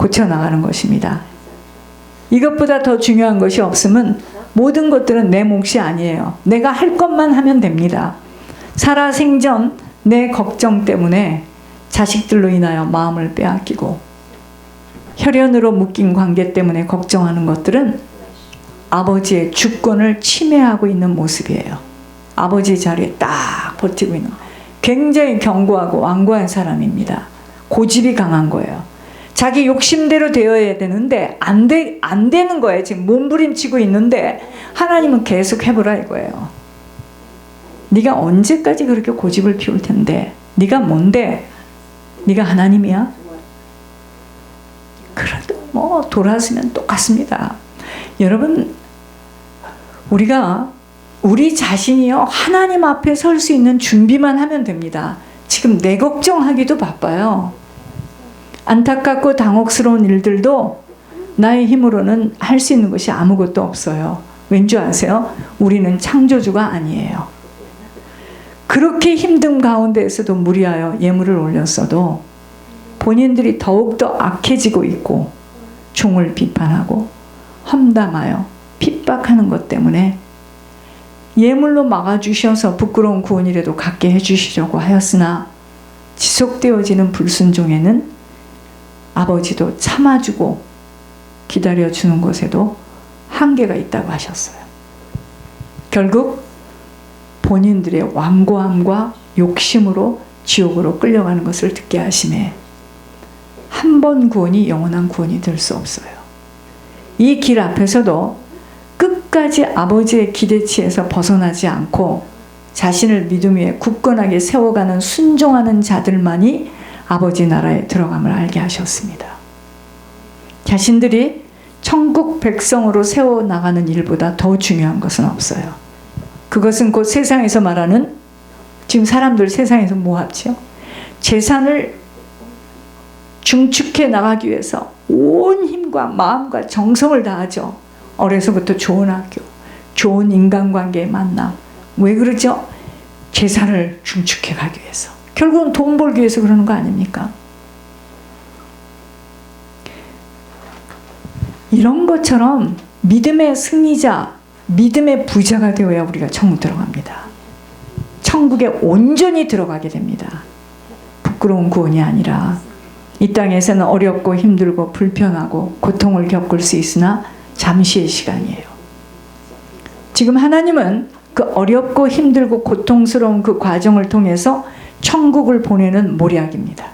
고쳐나가는 것입니다. 이것보다 더 중요한 것이 없으면 모든 것들은 내 몫이 아니에요. 내가 할 것만 하면 됩니다. 살아생전 내 걱정 때문에 자식들로 인하여 마음을 빼앗기고 혈연으로 묶인 관계 때문에 걱정하는 것들은 아버지의 주권을 침해하고 있는 모습이에요. 아버지 자리에 딱 버티고 있는, 굉장히 견고하고 완고한 사람입니다. 고집이 강한 거예요. 자기 욕심대로 되어야 되는데 안 되는 거예요. 지금 몸부림치고 있는데 하나님은 계속 해보라 이거예요. 네가 언제까지 그렇게 고집을 피울 텐데, 네가 뭔데? 네가 하나님이야? 그래도 뭐 돌아서면 똑같습니다. 여러분, 우리가 우리 자신이요 하나님 앞에 설 수 있는 준비만 하면 됩니다. 지금 내 걱정하기도 바빠요. 안타깝고 당혹스러운 일들도 나의 힘으로는 할 수 있는 것이 아무것도 없어요. 왠지 아세요? 우리는 창조주가 아니에요. 그렇게 힘든 가운데에서도 무리하여 예물을 올렸어도 본인들이 더욱더 악해지고 있고 종을 비판하고 험담하여 핍박하는 것 때문에 예물로 막아주셔서 부끄러운 구원이라도 갖게 해주시려고 하였으나 지속되어지는 불순종에는 아버지도 참아주고 기다려주는 것에도 한계가 있다고 하셨어요. 결국 본인들의 완고함과 욕심으로 지옥으로 끌려가는 것을 듣게 하심에 한 번 구원이 영원한 구원이 될 수 없어요. 이 길 앞에서도 끝까지 아버지의 기대치에서 벗어나지 않고 자신을 믿음 위에 굳건하게 세워가는 순종하는 자들만이 아버지 나라에 들어감을 알게 하셨습니다. 자신들이 천국 백성으로 세워나가는 일보다 더 중요한 것은 없어요. 그것은 곧 세상에서 말하는, 지금 사람들 세상에서 뭐 합치요? 재산을 중축해 나가기 위해서 온 힘과 마음과 정성을 다하죠. 어려서부터 좋은 학교, 좋은 인간관계의 만남. 왜 그러죠? 재산을 중축해 가기 위해서. 결국은 돈 벌기 위해서 그러는 거 아닙니까? 이런 것처럼 믿음의 승리자, 믿음의 부자가 되어야 우리가 천국 들어갑니다. 천국에 온전히 들어가게 됩니다. 부끄러운 구원이 아니라 이 땅에서는 어렵고 힘들고 불편하고 고통을 겪을 수 있으나 잠시의 시간이에요. 지금 하나님은 그 어렵고 힘들고 고통스러운 그 과정을 통해서 천국을 보내는 모략입니다.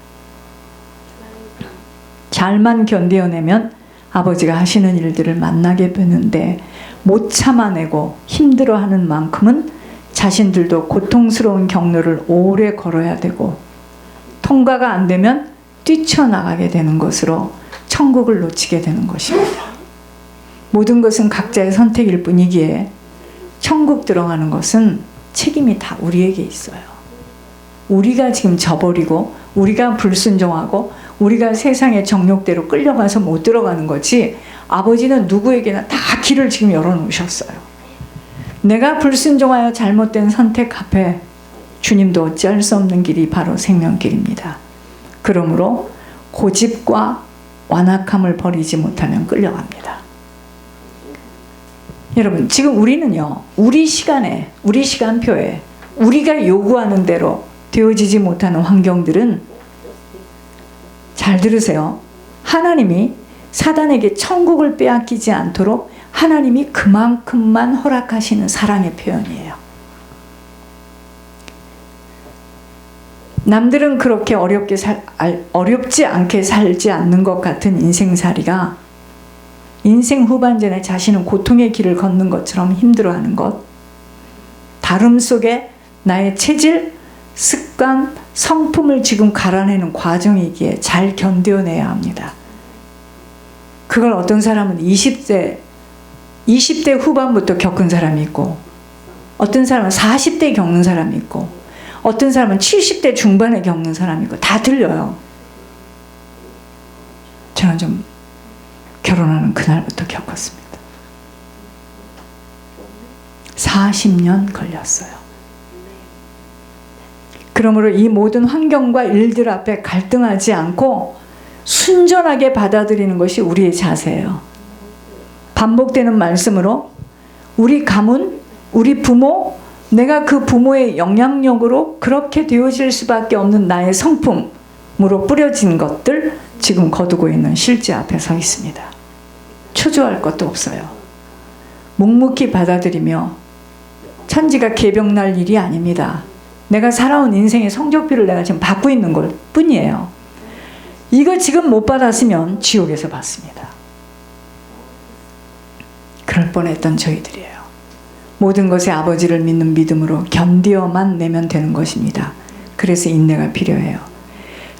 잘만 견뎌내면 아버지가 하시는 일들을 만나게 되는데 못 참아내고 힘들어하는 만큼은 자신들도 고통스러운 경로를 오래 걸어야 되고 통과가 안 되면 뛰쳐나가게 되는 것으로 천국을 놓치게 되는 것입니다. 모든 것은 각자의 선택일 뿐이기에 천국 들어가는 것은 책임이 다 우리에게 있어요. 우리가 지금 저버리고 우리가 불순종하고 우리가 세상의 정욕대로 끌려가서 못 들어가는 거지, 아버지는 누구에게나 다 길을 지금 열어놓으셨어요. 내가 불순종하여 잘못된 선택 앞에 주님도 어찌할 수 없는 길이 바로 생명길입니다. 그러므로 고집과 완악함을 버리지 못하면 끌려갑니다. 여러분, 지금 우리는요, 우리 시간에, 우리 시간표에 우리가 요구하는 대로 되어지지 못하는 환경들은, 잘 들으세요. 하나님이 사단에게 천국을 빼앗기지 않도록 하나님이 그만큼만 허락하시는 사랑의 표현이에요. 남들은 그렇게 어렵지 않게 살지 않는 것 같은 인생살이가 인생 후반전에 자신은 고통의 길을 걷는 것처럼 힘들어하는 것, 다름 속에 나의 체질, 습관, 성품을 지금 갈아내는 과정이기에 잘 견뎌내야 합니다. 그걸 어떤 사람은 20대 후반부터 겪은 사람이 있고, 어떤 사람은 40대 겪는 사람이 있고, 어떤 사람은 70대 중반에 겪는 사람이 있고, 다 틀려요. 저는 좀 결혼하는 그날부터 겪었습니다. 40년 걸렸어요. 그러므로 이 모든 환경과 일들 앞에 갈등하지 않고 순전하게 받아들이는 것이 우리의 자세예요. 반복되는 말씀으로 우리 가문, 우리 부모, 내가 그 부모의 영향력으로 그렇게 되어질 수밖에 없는 나의 성품으로 뿌려진 것들 지금 거두고 있는 실제 앞에 서 있습니다. 초조할 것도 없어요. 묵묵히 받아들이며 천지가 개벽날 일이 아닙니다. 내가 살아온 인생의 성적표를 내가 지금 받고 있는 걸 뿐이에요. 이거 지금 못 받았으면 지옥에서 받습니다. 그럴 뻔했던 저희들이에요. 모든 것에 아버지를 믿는 믿음으로 견디어만 내면 되는 것입니다. 그래서 인내가 필요해요.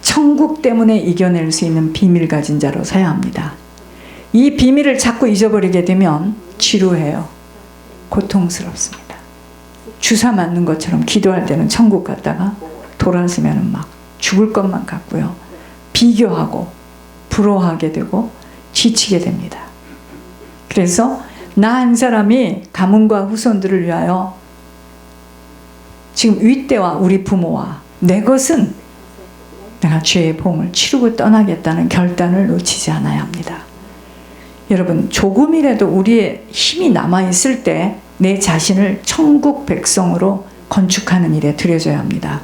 천국 때문에 이겨낼 수 있는 비밀 가진 자로 서야 합니다. 이 비밀을 자꾸 잊어버리게 되면 지루해요. 고통스럽습니다. 주사 맞는 것처럼 기도할 때는 천국 갔다가 돌아서면 막 죽을 것만 같고요. 비교하고 부러워하게 되고 지치게 됩니다. 그래서 나 한 사람이 가문과 후손들을 위하여 지금 윗대와 우리 부모와 내 것은 내가 죄의 보험을 치르고 떠나겠다는 결단을 놓치지 않아야 합니다. 여러분, 조금이라도 우리의 힘이 남아있을 때 내 자신을 천국 백성으로 건축하는 일에 들여져야 합니다.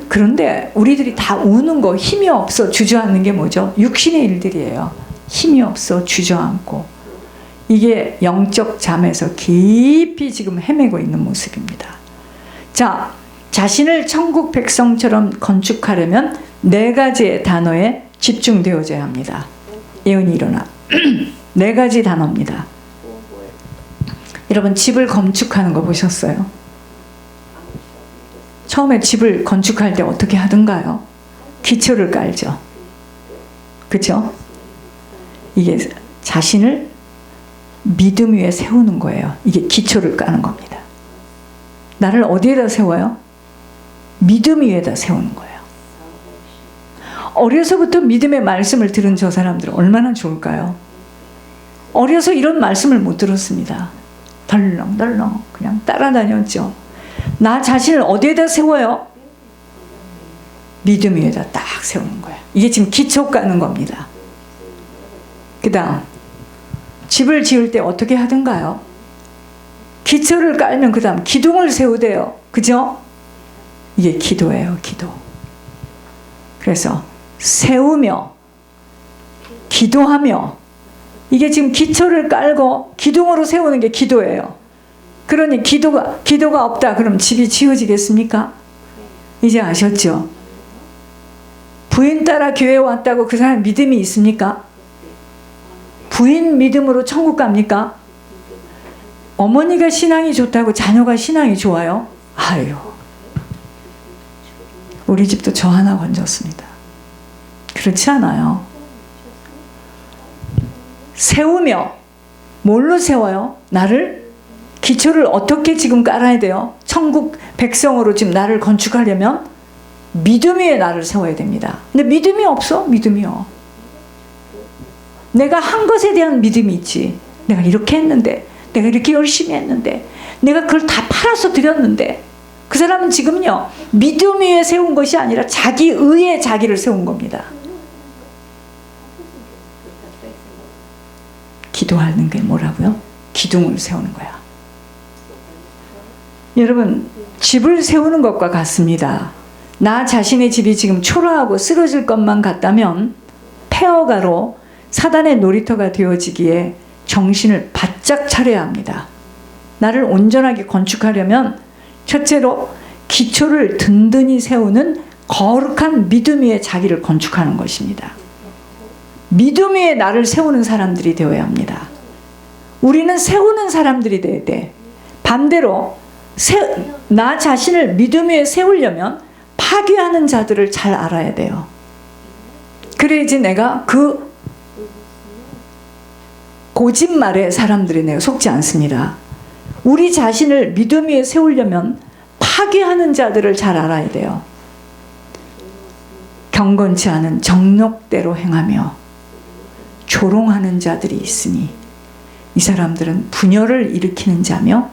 그런데 우리들이 다 우는 거, 힘이 없어 주저앉는 게 뭐죠? 육신의 일들이에요. 힘이 없어 주저앉고. 이게 영적 잠에서 깊이 지금 헤매고 있는 모습입니다. 자, 자신을 천국 백성처럼 건축하려면 4가지의 단어에 집중되어져야 합니다. 예언이 일어나. 4가지 단어입니다. 여러분, 집을 건축하는 거 보셨어요? 처음에 집을 건축할 때 어떻게 하던가요? 기초를 깔죠. 그렇죠? 이게 자신을 믿음 위에 세우는 거예요. 이게 기초를 까는 겁니다. 나를 어디에다 세워요? 믿음 위에다 세우는 거예요. 어려서부터 믿음의 말씀을 들은 저 사람들은 얼마나 좋을까요? 어려서 이런 말씀을 못 들었습니다. 덜렁덜렁 그냥 따라다녔죠. 나 자신을 어디에다 세워요? 믿음 위에다 딱 세우는 거예요. 이게 지금 기초 까는 겁니다. 그 다음, 집을 지을 때 어떻게 하던가요? 기초를 깔면 그 다음 기둥을 세우대요. 그죠? 이게 기도예요, 기도. 그래서 세우며 기도하며, 이게 지금 기초를 깔고 기둥으로 세우는 게 기도예요. 그러니 기도가 없다 그럼 집이 지어지겠습니까? 이제 아셨죠? 부인 따라 교회에 왔다고 그 사람 믿음이 있습니까? 부인 믿음으로 천국 갑니까? 어머니가 신앙이 좋다고 자녀가 신앙이 좋아요? 아유, 우리 집도 저 하나 건졌습니다. 그렇지 않아요. 세우며, 뭘로 세워요? 나를? 기초를 어떻게 지금 깔아야 돼요? 천국 백성으로 지금 나를 건축하려면 믿음 위에 나를 세워야 됩니다. 근데 믿음이 없어? 믿음이요. 내가 한 것에 대한 믿음이 있지. 내가 이렇게 했는데, 내가 이렇게 열심히 했는데, 내가 그걸 다 팔아서 드렸는데, 그 사람은 지금요, 믿음 위에 세운 것이 아니라 자기 의에 자기를 세운 겁니다. 기도하는 게 뭐라고요? 기둥을 세우는 거야. 여러분, 집을 세우는 것과 같습니다. 나 자신의 집이 지금 초라하고 쓰러질 것만 같다면 폐허가로 사단의 놀이터가 되어지기에 정신을 바짝 차려야 합니다. 나를 온전하게 건축하려면 첫째로 기초를 든든히 세우는 거룩한 믿음 위에 자기를 건축하는 것입니다. 믿음 위에 나를 세우는 사람들이 되어야 합니다. 우리는 세우는 사람들이 돼야 돼. 반대로 나 자신을 믿음 위에 세우려면 파괴하는 자들을 잘 알아야 돼요. 그래야지 내가 그 거짓말에 사람들이 내가 속지 않습니다. 우리 자신을 믿음 위에 세우려면 파괴하는 자들을 잘 알아야 돼요. 경건치 않은 정욕대로 행하며 조롱하는 자들이 있으니 이 사람들은 분열을 일으키는 자며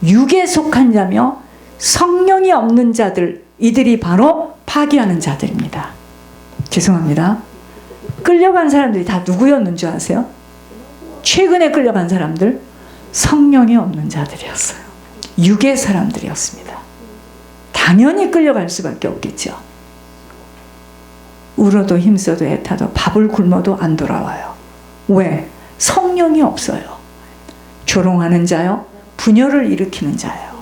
육에 속한 자며 성령이 없는 자들, 이들이 바로 파괴하는 자들입니다. 죄송합니다. 끌려간 사람들이 다 누구였는 줄 아세요? 최근에 끌려간 사람들, 성령이 없는 자들이었어요. 육의 사람들이었습니다. 당연히 끌려갈 수밖에 없겠죠. 울어도 힘써도 애타도 밥을 굶어도 안 돌아와요. 왜? 성령이 없어요. 조롱하는 자요, 분열을 일으키는 자요.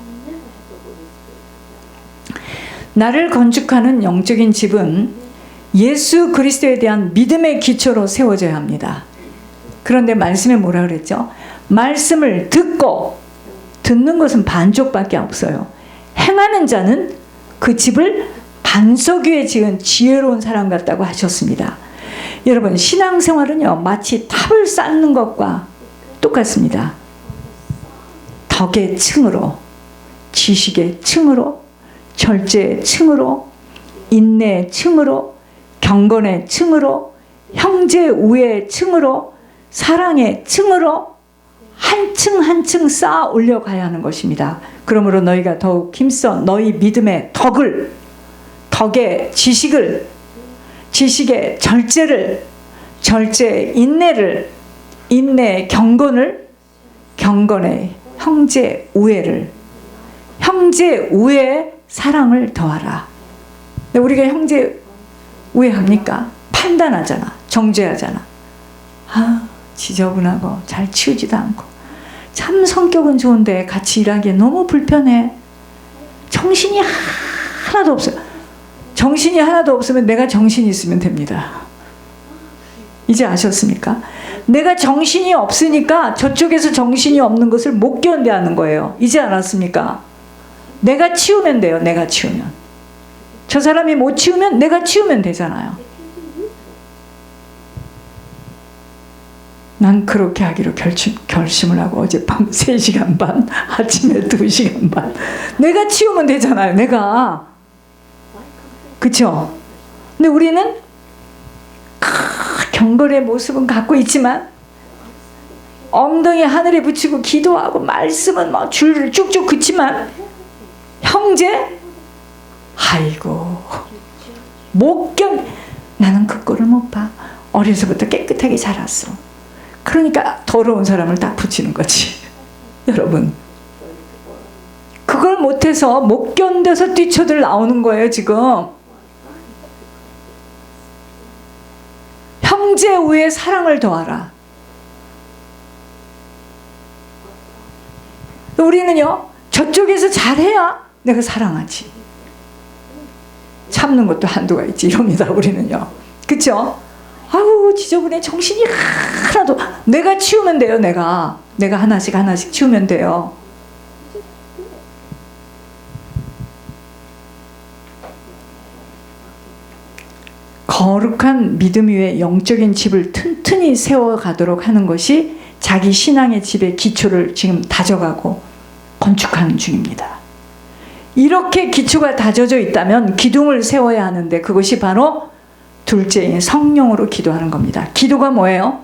나를 건축하는 영적인 집은 예수 그리스도에 대한 믿음의 기초로 세워져야 합니다. 그런데 말씀에 뭐라 그랬죠? 말씀을 듣고, 듣는 것은 반쪽밖에 없어요. 행하는 자는 그 집을 반석 위에 지은 지혜로운 사람 같다고 하셨습니다. 여러분, 신앙생활은요, 마치 탑을 쌓는 것과 똑같습니다. 덕의 층으로, 지식의 층으로, 절제의 층으로, 인내의 층으로, 경건의 층으로, 형제 우애의 층으로, 사랑의 층으로 한 층 한 층 쌓아 올려가야 하는 것입니다. 그러므로 너희가 더욱 힘써 너희 믿음의 덕을, 덕의 지식을, 지식의 절제를, 절제의 인내를, 인내의 경건을, 경건의 형제 우애를, 형제 우애의 사랑을 더하라. 근데 우리가 형제 우애합니까? 판단하잖아. 정죄하잖아. 아, 지저분하고 잘 치우지도 않고 참 성격은 좋은데 같이 일하기에 너무 불편해. 정신이 하나도 없어요. 정신이 하나도 없으면 내가 정신이 있으면 됩니다. 이제 아셨습니까? 내가 정신이 없으니까 저쪽에서 정신이 없는 것을 못 견뎌하는 거예요. 이제 알았습니까? 내가 치우면 돼요. 내가 치우면. 저 사람이 못 치우면 내가 치우면 되잖아요. 난 그렇게 하기로 결심을 하고 어젯밤 3시간 반, 아침에 2시간 반. 내가 치우면 되잖아요. 내가. 그쵸? 근데 우리는 경건의 모습은 갖고 있지만 엉덩이 하늘에 붙이고 기도하고 말씀은 막 줄을 쭉쭉 긋지만 형제? 아이고 나는 그 꼴을 못 봐. 어려서부터 깨끗하게 자랐어. 그러니까 더러운 사람을 딱 붙이는 거지. 여러분, 그걸 못해서 못 견뎌서 뛰쳐들 나오는 거예요. 지금 형제 우애 사랑을 더하라. 우리는요, 저쪽에서 잘해야 내가 사랑하지. 참는 것도 한도가 있지 이럽니다. 우리는요. 그쵸? 아우 지저분해. 정신이 하나도. 내가 치우면 돼요. 내가 하나씩 치우면 돼요. 거룩한 믿음 위에 영적인 집을 튼튼히 세워가도록 하는 것이 자기 신앙의 집의 기초를 지금 다져가고 건축하는 중입니다. 이렇게 기초가 다져져 있다면 기둥을 세워야 하는데 그것이 바로 둘째인 성령으로 기도하는 겁니다. 기도가 뭐예요?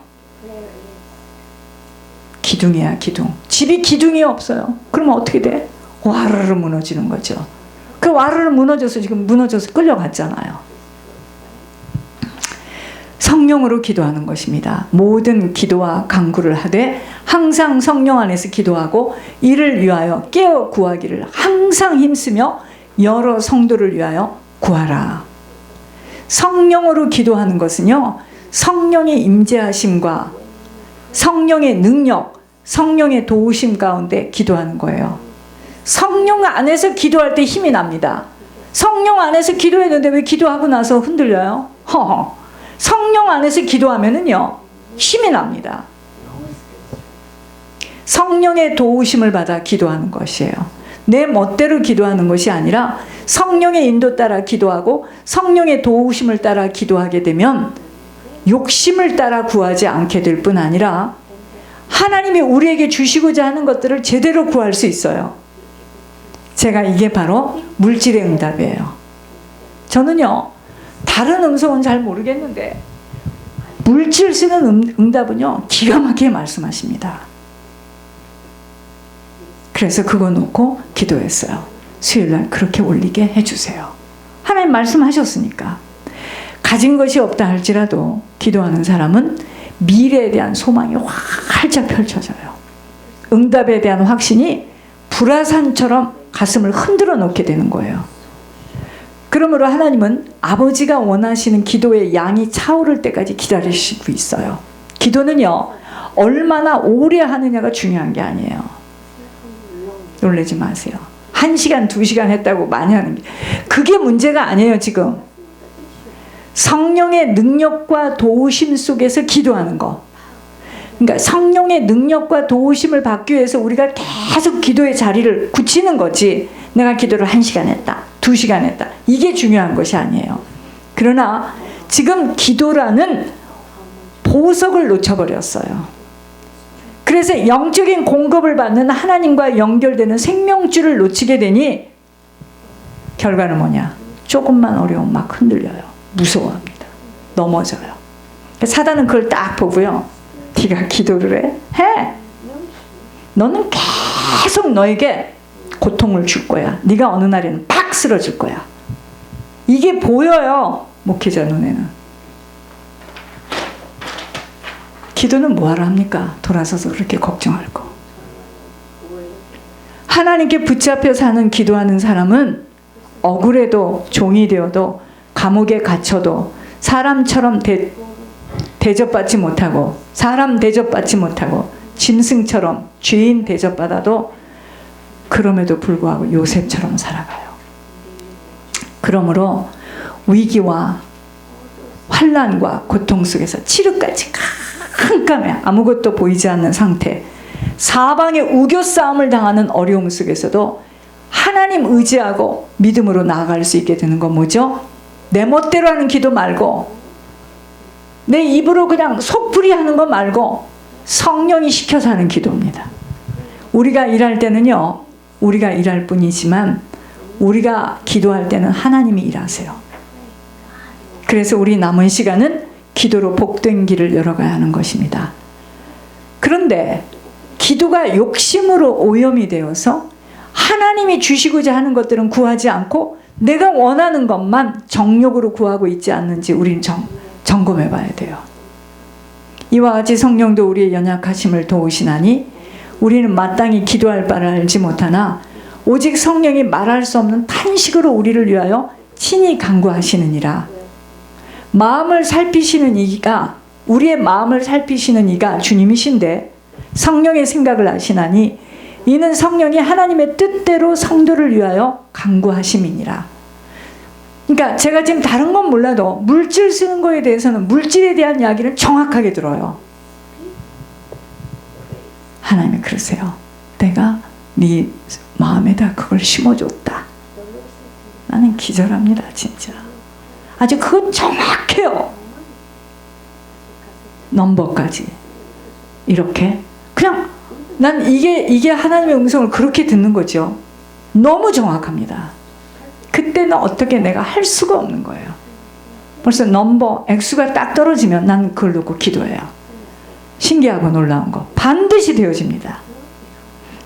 기둥이야, 기둥. 집이 기둥이 없어요. 그러면 어떻게 돼? 와르르 무너지는 거죠. 그 와르르 무너져서 지금 끌려갔잖아요. 성령으로 기도하는 것입니다. 모든 기도와 간구를 하되 항상 성령 안에서 기도하고 이를 위하여 깨어 구하기를 항상 힘쓰며 여러 성도를 위하여 구하라. 성령으로 기도하는 것은요, 성령의 임재하심과 성령의 능력, 성령의 도우심 가운데 기도하는 거예요. 성령 안에서 기도할 때 힘이 납니다. 성령 안에서 기도했는데 왜 기도하고 나서 흔들려요? 성령 안에서 기도하면은요, 힘이 납니다. 성령의 도우심을 받아 기도하는 것이에요. 내 멋대로 기도하는 것이 아니라 성령의 인도 따라 기도하고 성령의 도우심을 따라 기도하게 되면 욕심을 따라 구하지 않게 될 뿐 아니라 하나님이 우리에게 주시고자 하는 것들을 제대로 구할 수 있어요. 제가 이게 바로 물질의 응답이에요. 저는요, 다른 음성은 잘 모르겠는데 물질 쓰는 응답은요, 기가 막히게 말씀하십니다. 그래서 그거 놓고 기도했어요. 수요일날 그렇게 올리게 해주세요. 하나님 말씀하셨으니까. 가진 것이 없다 할지라도 기도하는 사람은 미래에 대한 소망이 활짝 펼쳐져요. 응답에 대한 확신이 불화산처럼 가슴을 흔들어 놓게 되는 거예요. 그러므로 하나님은 아버지가 원하시는 기도의 양이 차오를 때까지 기다리시고 있어요. 기도는요, 얼마나 오래 하느냐가 중요한 게 아니에요. 놀라지 마세요. 1시간, 2시간 했다고 많이 하는 게 그게 문제가 아니에요. 지금 성령의 능력과 도우심 속에서 기도하는 거, 그러니까 성령의 능력과 도우심을 받기 위해서 우리가 계속 기도의 자리를 굳히는 거지, 내가 기도를 1시간 했다, 2시간 했다, 이게 중요한 것이 아니에요. 그러나 지금 기도라는 보석을 놓쳐버렸어요. 그래서 영적인 공급을 받는 하나님과 연결되는 생명줄을 놓치게 되니 결과는 뭐냐? 조금만 어려우면 막 흔들려요. 무서워합니다. 넘어져요. 사단은 그걸 딱 보고요, 네가 기도를 해. 너는 계속 너에게 고통을 줄 거야. 네가 어느 날에는 팍 쓰러질 거야. 이게 보여요, 목회자 눈에는. 기도는 뭐하러 합니까? 돌아서서 그렇게 걱정할 거. 하나님께 붙잡혀 사는 기도하는 사람은 억울해도, 종이 되어도, 감옥에 갇혀도, 사람처럼 대접받지 못하고, 사람 대접받지 못하고, 짐승처럼 죄인 대접받아도 그럼에도 불구하고 요셉처럼 살아가요. 그러므로 위기와 환난과 고통 속에서 칠흑같이 깜깜해, 아무것도 보이지 않는 상태, 사방의 우겨 싸움을 당하는 어려움 속에서도 하나님 의지하고 믿음으로 나아갈 수 있게 되는 건 뭐죠? 내 멋대로 하는 기도 말고, 내 입으로 그냥 속풀이 하는 거 말고 성령이 시켜서 하는 기도입니다. 우리가 일할 때는요, 우리가 일할 뿐이지만 우리가 기도할 때는 하나님이 일하세요. 그래서 우리 남은 시간은 기도로 복된 길을 열어가야 하는 것입니다. 그런데 기도가 욕심으로 오염이 되어서 하나님이 주시고자 하는 것들은 구하지 않고 내가 원하는 것만 정욕으로 구하고 있지 않는지 우리는 점검해 봐야 돼요. 이와 같이 성령도 우리의 연약하심을 도우시나니 우리는 마땅히 기도할 바를 알지 못하나 오직 성령이 말할 수 없는 탄식으로 우리를 위하여 친히 간구하시느니라. 마음을 살피시는 이가, 우리의 마음을 살피시는 이가 주님이신데 성령의 생각을 아시나니 이는 성령이 하나님의 뜻대로 성도를 위하여 간구하심이니라. 그러니까 제가 지금 다른 건 몰라도 물질 쓰는 거에 대해서는 물질에 대한 이야기를 정확하게 들어요. 하나님이 그러세요. 내가 네 마음에다 그걸 심어줬다. 나는 기절합니다, 진짜. 아주 그건 정확해요. 넘버까지. 이렇게 그냥 난 이게 하나님의 음성을 그렇게 듣는 거죠. 너무 정확합니다. 그때는 어떻게 내가 할 수가 없는 거예요. 벌써 넘버 액수가 딱 떨어지면 난 그걸 놓고 기도해요. 신기하고 놀라운 거 반드시 되어집니다.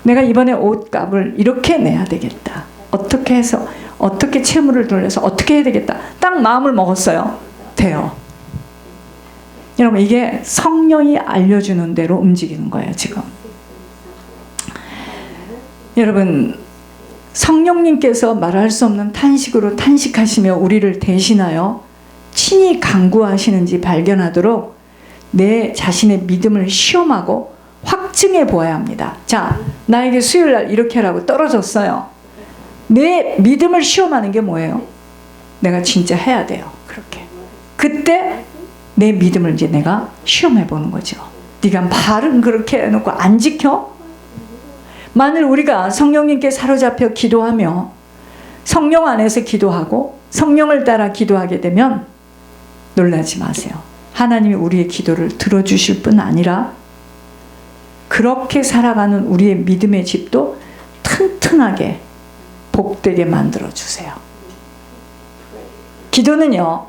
내가 이번에 옷값을 이렇게 내야 되겠다. 어떻게 해서, 어떻게 채무를 돌려서 어떻게 해야 되겠다. 딱 마음을 먹었어요. 돼요. 여러분, 이게 성령이 알려주는 대로 움직이는 거예요, 지금. 여러분, 성령님께서 말할 수 없는 탄식으로 탄식하시며 우리를 대신하여 친히 간구하시는지 발견하도록 내 자신의 믿음을 시험하고 확증해 보아야 합니다. 자, 나에게 수요일날 이렇게 하라고 떨어졌어요. 내 믿음을 시험하는 게 뭐예요? 내가 진짜 해야 돼요. 그렇게. 그때 내 믿음을 이제 내가 시험해 보는 거죠. 네가 말은 그렇게 해놓고 안 지켜? 만일 우리가 성령님께 사로잡혀 기도하며 성령 안에서 기도하고 성령을 따라 기도하게 되면 놀라지 마세요. 하나님이 우리의 기도를 들어주실 뿐 아니라 그렇게 살아가는 우리의 믿음의 집도 튼튼하게 복되게 만들어주세요. 기도는요,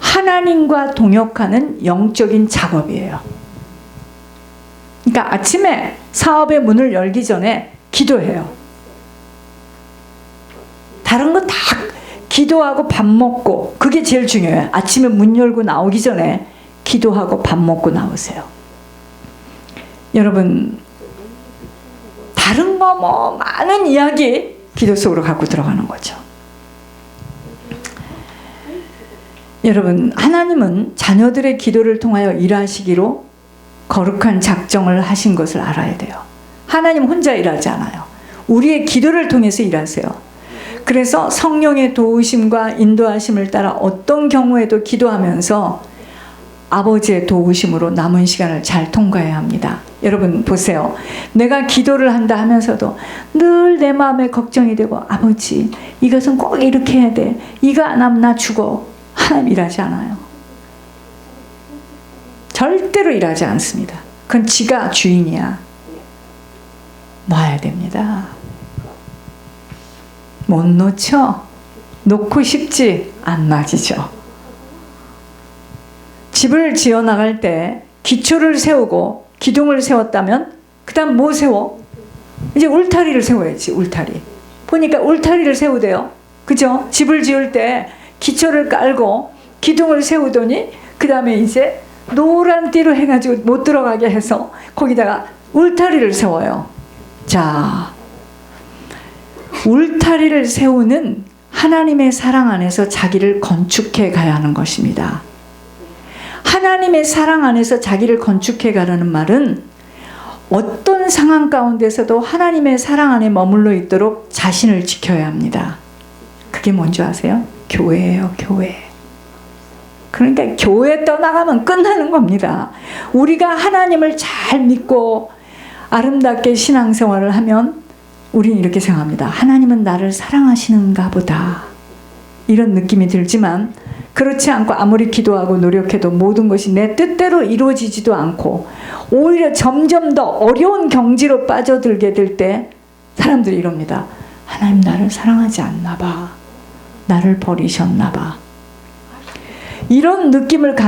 하나님과 동역하는 영적인 작업이에요. 그러니까 아침에 사업의 문을 열기 전에 기도해요. 다른 거 다 기도하고 밥 먹고, 그게 제일 중요해요. 아침에 문 열고 나오기 전에 기도하고 밥 먹고 나오세요. 여러분, 다른 거 뭐 많은 이야기 기도 속으로 갖고 들어가는 거죠. 여러분, 하나님은 자녀들의 기도를 통하여 일하시기로 거룩한 작정을 하신 것을 알아야 돼요. 하나님 혼자 일하지 않아요. 우리의 기도를 통해서 일하세요. 그래서 성령의 도우심과 인도하심을 따라 어떤 경우에도 기도하면서 아버지의 도우심으로 남은 시간을 잘 통과해야 합니다. 여러분 보세요. 내가 기도를 한다 하면서도 늘 내 마음에 걱정이 되고, 아버지 이것은 꼭 이렇게 해야 돼, 이거 안 하면 나 죽어. 하나님 일하지 않아요. 절대로 일하지 않습니다. 그건 지가 주인이야. 놔야 됩니다. 못 놓죠? 놓고 싶지 안 놔지죠. 집을 지어 나갈 때 기초를 세우고 기둥을 세웠다면 그 다음 뭐 세워? 이제 울타리를 세워야지. 울타리. 보니까 울타리를 세우대요. 그죠? 집을 지을 때 기초를 깔고 기둥을 세우더니 그 다음에 이제 노란 띠로 해가지고 못 들어가게 해서 거기다가 울타리를 세워요. 자, 울타리를 세우는 하나님의 사랑 안에서 자기를 건축해 가야 하는 것입니다. 하나님의 사랑 안에서 자기를 건축해 가라는 말은 어떤 상황 가운데서도 하나님의 사랑 안에 머물러 있도록 자신을 지켜야 합니다. 그게 뭔지 아세요? 교회예요, 교회. 그러니까 교회 떠나가면 끝나는 겁니다. 우리가 하나님을 잘 믿고 아름답게 신앙생활을 하면 우리는 이렇게 생각합니다. 하나님은 나를 사랑하시는가 보다. 이런 느낌이 들지만 그렇지 않고 아무리 기도하고 노력해도 모든 것이 내 뜻대로 이루어지지도 않고 오히려 점점 더 어려운 경지로 빠져들게 될 때 사람들이 이럽니다. 하나님 나를 사랑하지 않나 봐. 나를 버리셨나 봐. 이런 느낌을